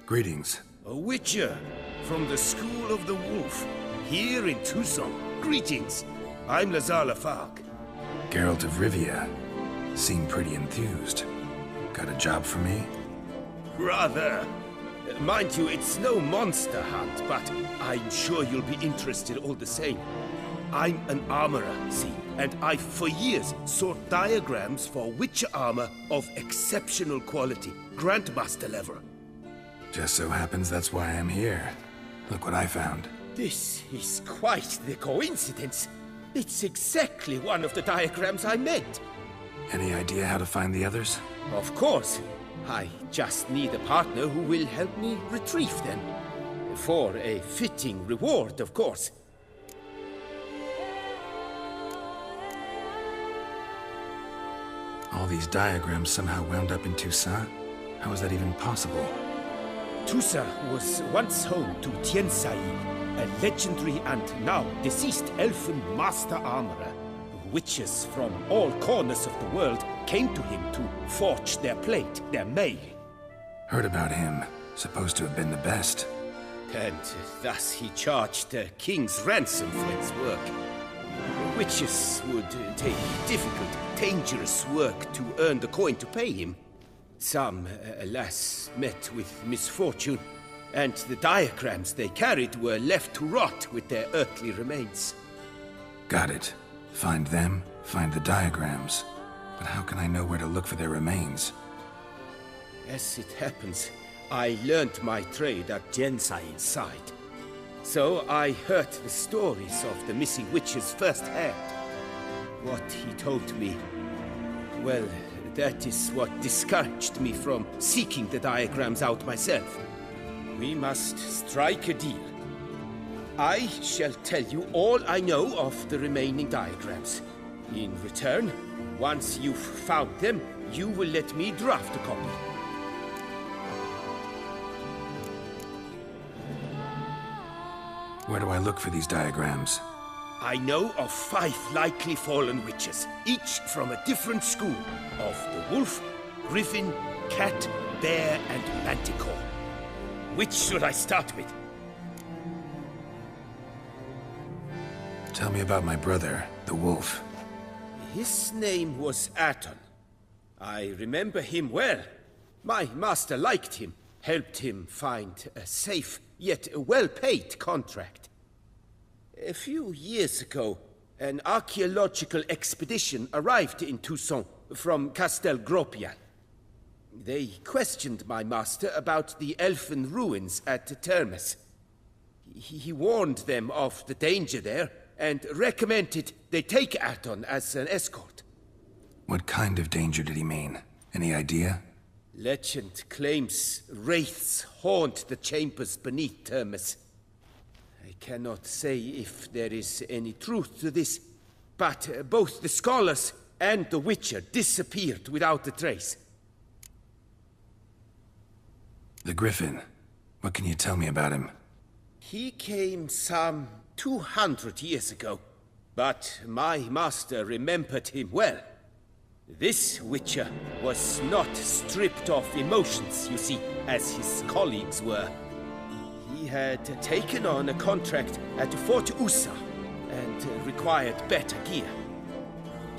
Greetings. A Witcher from the School of the Wolf, here in Tucson. Greetings. I'm Lazar Lafargue. Geralt of Rivia. Seem pretty enthused. Got a job for me? Rather. Mind you, it's no monster hunt, but I'm sure you'll be interested all the same. I'm an armorer, see, and I've for years sought diagrams for Witcher armor of exceptional quality, Grandmaster level. Just so happens that's why I'm here. Look what I found. This is quite the coincidence. It's exactly one of the diagrams I meant. Any idea how to find the others? Of course. I just need a partner who will help me retrieve them. For a fitting reward, of course. All these diagrams somehow wound up in Toussaint? How is that even possible? Toussaint was once home to Tiensai, a legendary and now deceased elfin master armorer. Witches from all corners of the world came to him to forge their plate, their mail. Heard about him. Supposed to have been the best. And thus he charged the king's ransom for his work. Witches would take difficult, dangerous work to earn the coin to pay him. Some, alas, met with misfortune, and the diagrams they carried were left to rot with their earthly remains. Got it. Find them, find the diagrams. But how can I know where to look for their remains? As it happens, I learned my trade at Tiensai inside. So I heard the stories of the missing witches firsthand. What he told me, well, that is what discouraged me from seeking the diagrams out myself. We must strike a deal. I shall tell you all I know of the remaining diagrams. In return, once you've found them, you will let me draft a copy. Where do I look for these diagrams? I know of 5 likely fallen witches, each from a different school of the wolf, griffin, cat, bear, and manticore. Which should I start with? Tell me about my brother, the wolf. His name was Aton. I remember him well. My master liked him, helped him find a safe, yet a well-paid contract. A few years ago, an archaeological expedition arrived in Toussaint from Castel Gropian. They questioned my master about the elfin ruins at Termes. He warned them of the danger there and recommended they take Aton as an escort. What kind of danger did he mean? Any idea? Legend claims wraiths haunt the chambers beneath Termes. I cannot say if there is any truth to this, but both the scholars and the Witcher disappeared without a trace. The Griffin. What can you tell me about him? He came some 200 years ago, but my master remembered him well. This Witcher was not stripped of emotions, you see, as his colleagues were. He had taken on a contract at Fort Usa and required better gear.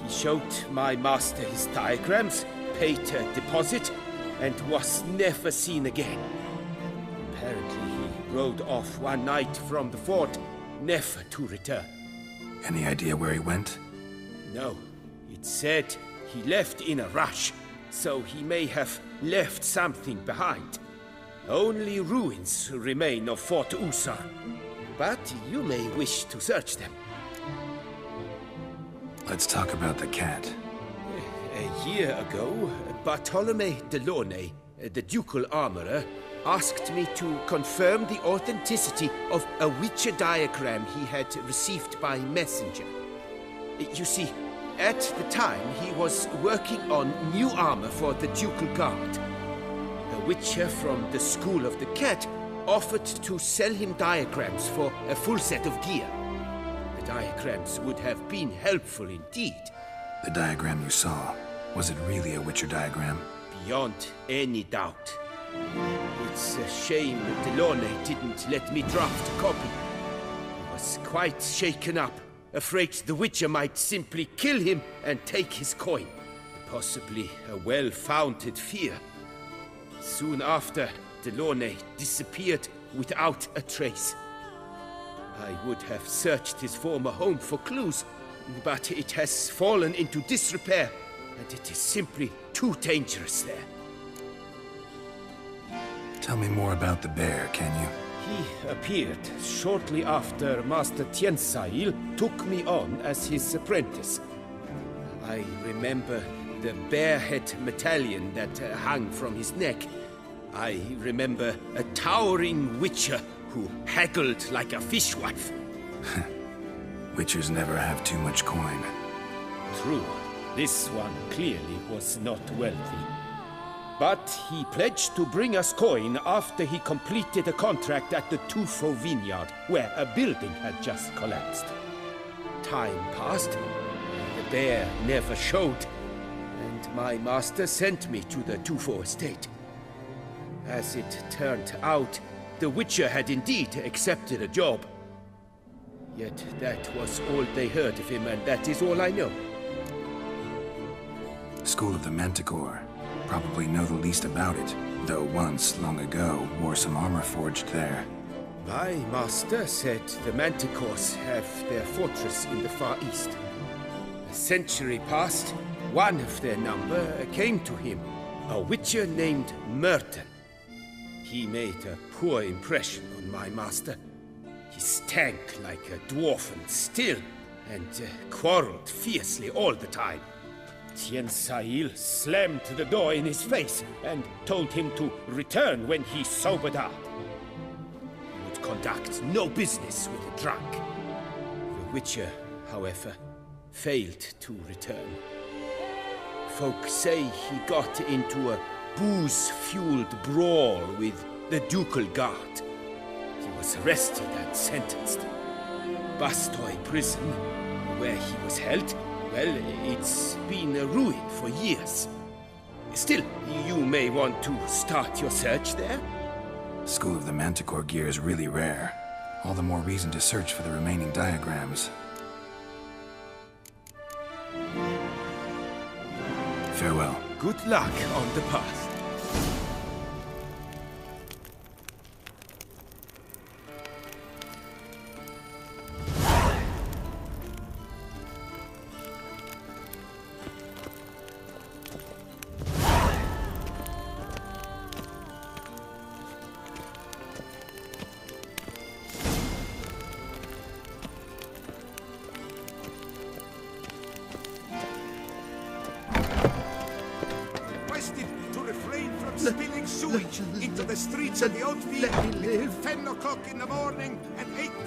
He showed my master his diagrams, paid a deposit, and was never seen again. Apparently he rode off one night from the fort, never to return. Any idea where he went? No. It said he left in a rush, so he may have left something behind. Only ruins remain of Fort Usar, but you may wish to search them. Let's talk about the cat. A year ago, Bartolome de Launay, the ducal armorer, asked me to confirm the authenticity of a Witcher diagram he had received by messenger. You see, at the time he was working on new armor for the ducal guard. A Witcher from the School of the Cat offered to sell him diagrams for a full set of gear. The diagrams would have been helpful indeed. The diagram you saw, was it really a Witcher diagram? Beyond any doubt. It's a shame Delaunay didn't let me draft a copy. He was quite shaken up, afraid the Witcher might simply kill him and take his coin. Possibly a well-founded fear. Soon after, Delaunay disappeared without a trace. I would have searched his former home for clues, but it has fallen into disrepair, and it is simply too dangerous there. Tell me more about the bear, can you? He appeared shortly after Master Tiensail took me on as his apprentice. I remember the bear-head medallion that hung from his neck. I remember a towering witcher who haggled like a fishwife. Witchers never have too much coin. True, this one clearly was not wealthy. But he pledged to bring us coin after he completed a contract at the Tufo vineyard, where a building had just collapsed. Time passed, the bear never showed, and my master sent me to the Tufo estate. As it turned out, the Witcher had indeed accepted a job. Yet that was all they heard of him, and that is all I know. School of the Manticore. Probably know the least about it, though once, long ago, wore some armor forged there. My master said the Manticores have their fortress in the Far East. A century past, one of their number came to him, a witcher named Merton. He made a poor impression on my master. He stank like a dwarfen still, and quarreled fiercely all the time. Tiensail slammed the door in his face and told him to return when he sobered up. He would conduct no business with a drunk. The Witcher, however, failed to return. Folk say he got into a booze-fueled brawl with the Ducal Guard. He was arrested and sentenced. Bastoy prison, where he was held, well, it's been a ruin for years. Still, you may want to start your search there. School of the Manticore gear is really rare. All the more reason to search for the remaining diagrams. Farewell. Good luck on the path. To refrain from spilling sewage into the streets of the Oathfield between 10 o'clock in the morning and 8